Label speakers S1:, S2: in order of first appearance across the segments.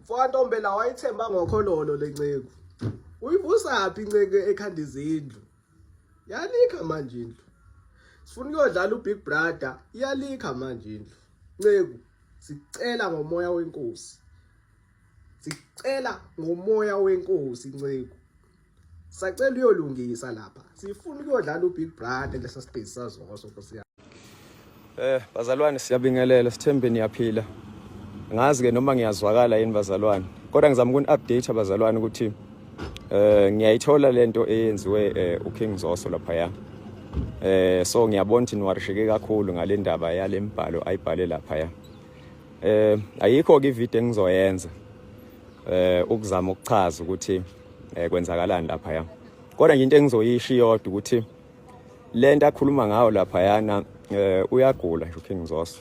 S1: Mfantombe la wayithemba ngokhololo lencegu. Uyivusa phi incegu ekhanda izindlu? Yalikha manje indlu. Sifuna ukuyodlala uBig Brother, iyalikha manje indlu. Ncegu, sicela ngomoya wenkosi. Sicela ngomoya wenkosi ncegu. Sacela uyolungisa lapha. Sifuna ukuyodlala uBig Brother lesa space sazoso Nkosi yami.
S2: Bazalwane siyabingelela, sithembe niyaphila. Ngazi ke noma ngiyazwakala yini bazalwane. Kodwa ngizama ukuni-update abazalwane ukuthi ngiyayithola lento eyenziwe uKing Zoso lapha ya. So ngiyabona ukuthi niwarisheke kakhulu ngale ndaba yale mbhalo ayibhale lapha ya. Ayikho ke ivideo engizoyenza ukuzama ukuchaza ukuthi kwenzakalani lapha ya. Kodwa into engizoyisho iyodwa ukuthi lento akhuluma ngayo lapha yana uyagula nje uKing Zoso.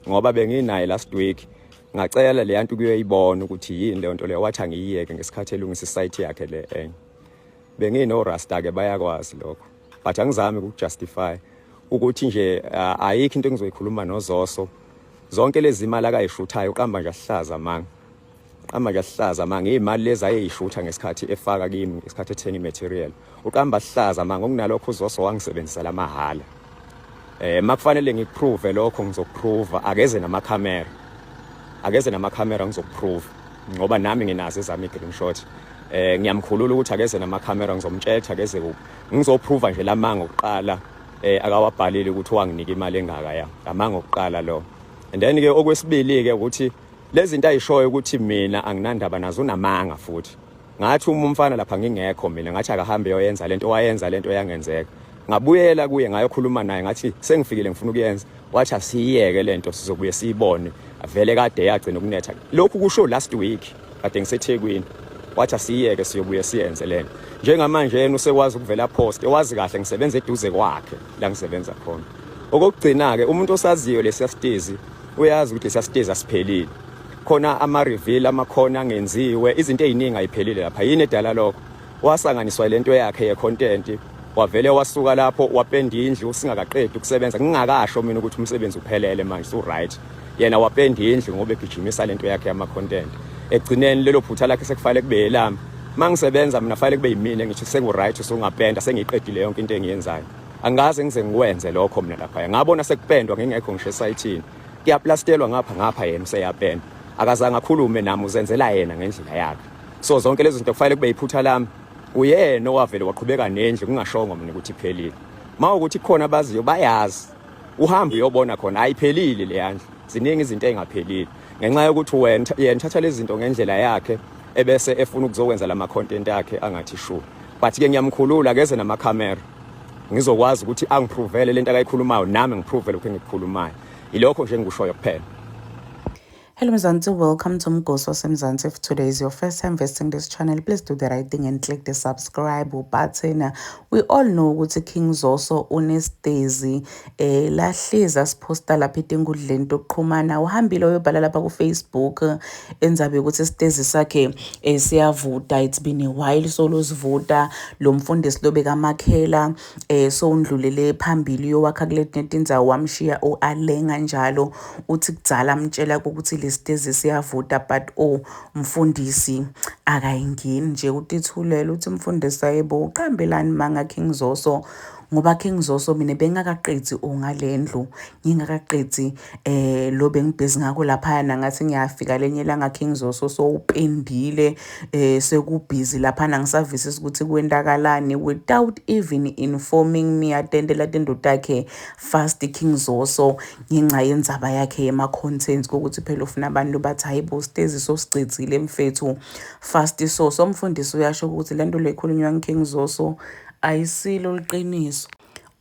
S2: Ngoba benginaye last week ngacela le yantu kuyoyibona ukuthi yini le nto le wathi angiyiyeke ngesikhathi elungisa isite yakhe le enye. Bengino Rasta ke bayakwazi lokho. But angizami ukujustify ukuthi nje ayikho into engizoyikhuluma noZoso. Zonke lezi imali akayishuthayo uqamba nje ahlaza manga. Qamba nje ahlaza manga imali lezi ayishutha ngesikhathi efaka kimi ngesikhathi ethenga imaterial. Uqamba ahlaza manga ngokunalokho uZoso wangisebenzisa lamahala. Makufanele ngikuprove lokho ngizokuprove akeze namakhamera. Akeze namakhamera ngizokuprove ngoba nami nginazo ezami screenshot. Ngiyamkhulula ukuthi akeze namakhamera ngizomtshela akeze kuphi. Ngizoprove nje lamanga oqala akawabhalile ukuthi wanginika imali engaka ya. Lamanga oqala lo. And then ke okwesibili ke ukuthi lezi zinto ayishoyo ukuthi mina anginandaba nazo namanga futhi. Ngathi umfana lapha ngingekho mina ngathi akahambe yoyenza lento wayenza lento yangenzeka. Ngabuyela kuye ngayokhuluma naye ngathi sengifikile ngifuna ukuyenza. Wathi asiyeke lento sizobuye siyibone. Avele kade yagcina ukunetha. Lokhu kusho last week kade ngiseThekwini. Wathi asiyeke siyobuye siyenze lento. Njengamanje yena usekwazi ukuvela post ewazi kahle ngisebenza eduze kwakhe la ngisebenza khona. Okugcina ke umuntu osaziyo lesiyastezi uyazi ukuthi lesiyastezi asiphelile. Khona ama reveal amakhona angenziwe izinto eziningi ayiphelile lapha. Yini edala lokho? Wasanganiswa lento yakhe ye content. Wavele wasuka lapho wapenda indlu singakaqedi ukusebenza ngingakasho mina ukuthi umsebenzi uphelele manje so right. Yena wapenda indlu ngoba egijimisa lento yakhe yama content. Egcineni lelo phutha lakhe sekufanele kube yelami. Mangisebenza mina fanele kube yimina ngithi seku right so ngapenda sengiqedile yonke into engiyenzayo. Angaze ngize ngikwenze lokho mina lapha. Ngabona sekupendwa ngingekho ngisho esayithini. Kuyaplastelwa ngapha yena useyapenda. Akazange akhulume nami uzenzela yena ngendlela yakhe. So zonke lezi zinto kufanele kube yiphutha lami. Uyena owavele waqhubeka nendlu kungashongo mina ukuthi iphelile. Mawukuthi khona abaziyo bayazi. Uhambe uyobona khona ayiphelile le yandla. Ziningi izinto ezingaphelile. Ngenxa yokuthi yena thatha lezi zinto ngendlela yakhe ebese efuna ukuzokwenza lama content yakhe angathi sure. But ke ngiyamkhulula akeze namakhamera. Ngizokwazi ukuthi angiprovele lento akayikhulumayo nami ngiprovele lokho engikukhulumayo. Ilokho nje engikushoyo kuphela.
S3: Hello Mzansi, welcome to Mgosi Mzansi. If today is your first time visiting this channel, please do the right thing and click the subscribe button. We all know ukuthi King Zoso unestezi lahleza siposta lapha enkundleni yokuxhumana. Uhambile uyobhala lapha ku Facebook enzabe ukuthi istezi sakhe siyavuta. It's been a while so losivuta lo mfundisi lobe kaMakhela so undlulele phambili yowakha kule netindzawo wamshiya oAlenga njalo uthi kudzala amtshela ukuthi stezi siyavuta but mfundisi akayingeni nje utithulela uthi mfundisi ayebo uqambelani manga King Zoso ngoba King Zoso mina bengakaqedzi ongalendlu ngingakaqedzi lo bengibhezi ngako lapha ngathi ngiyafika lenye langa King Zoso so upendile sekubhizi lapha ngisavisa ukuthi kwendakalani without even informing me. Atendela tendodana yakhe fast King Zoso ngenxa yenzaba yakhe ema contents ukuthi phela ufuna abantu bathi hayibo stezi so sigcizile mfethu fast so mfundisi uyasho ukuthi lento lekhulunywa King Zoso ayisilo liqiniso.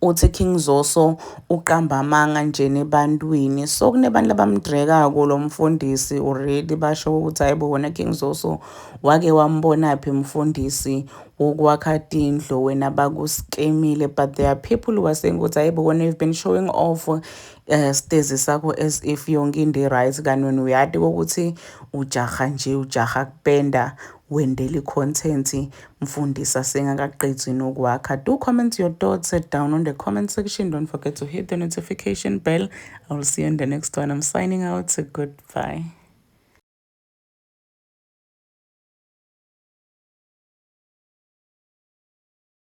S3: Uthi King Zoso uqamba amanga nje nebantwini so kunebantu labamdrekako lo mfundisi already basho ukuthi hayibo wona King Zoso wake wambona phi mfundisi wokwakha tindlo wena bakuskemile. But there are people who are saying ukuthi hayibo wona you've been showing off stezi sakho as if yonke into right kanti wena uyati ukuthi ujaha nje ujaha kupenda wendeli content mfundisa sengakaqedzi nokwakha. Do comment your thoughts down on the comment section. Don't forget to hit the notification bell. I will see you in the next one. I'm signing out. Goodbye.